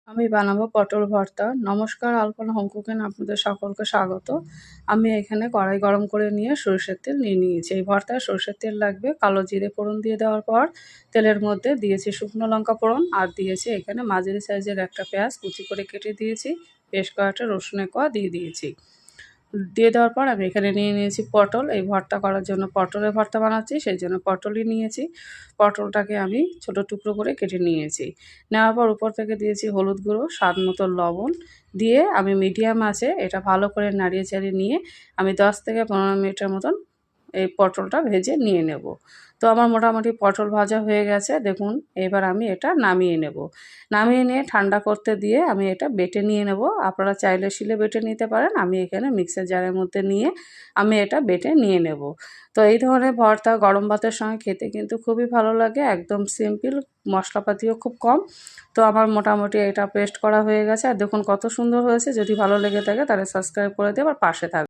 আমি বানাবো পটল ভর্তা। নমস্কার, আলপনা হোম কুকিং আপনাদের সকলকে স্বাগত। আমি এখানে কড়াই গরম করে নিয়ে সরষের তেল নিয়ে নিয়েছি। এই ভর্তায় সরষের তেল লাগবে। কালো জিরে ফোড়ন দিয়ে দেওয়ার পর তেলের মধ্যে দিয়েছি শুকনো লঙ্কা ফোড়ন, আর দিয়েছি এখানে মাঝারি সাইজের একটা পেঁয়াজ কুচি করে কেটে দিয়েছি। বেশ কয়েকটা রসুনের কোয়া দিয়ে দিয়েছি। দিয়ে দেওয়ার পর আমি এখানে নিয়ে নিয়েছি পটল। এই ভর্তা করার জন্য পটলের ভর্তা বানাচ্ছি, সেই জন্য পটলই নিয়েছি। পটলটাকে আমি ছোটো টুকরো করে কেটে নিয়েছি। নেওয়ার পর উপর থেকে দিয়েছি হলুদ গুঁড়ো, স্বাদ মতো লবণ দিয়ে আমি মিডিয়াম আঁচে এটা ভালো করে নাড়িয়ে চাড়িয়ে নিয়ে আমি 10 থেকে 15 মিনিটের মতন এই পটলটা ভেজে নিয়ে নেব। তো আমার মোটামুটি পটল ভাজা হয়ে গেছে দেখুন। এবার আমি এটা নামিয়ে নেব। নামিয়ে নিয়ে ঠান্ডা করতে দিয়ে আমি এটা বেটে নিয়ে নেব। আপনারা চাইলে শিলে বেটে নিতে পারেন। আমি এখানে মিক্সার জারের মধ্যে নিয়ে আমি এটা বেটে নিয়ে নেব। তো এই ধরনের ভর্তা গরম ভাতের সঙ্গে খেতে কিন্তু খুবই ভালো লাগে। একদম সিম্পল, মশলাপাতিও খুব কম। তো আমার মোটামুটি এটা পেস্ট করা হয়ে গেছে। আর দেখুন কত সুন্দর হয়েছে। যদি ভালো লেগে থাকে তাহলে সাবস্ক্রাইব করে দিয়ে আবার পাশে থাকবে।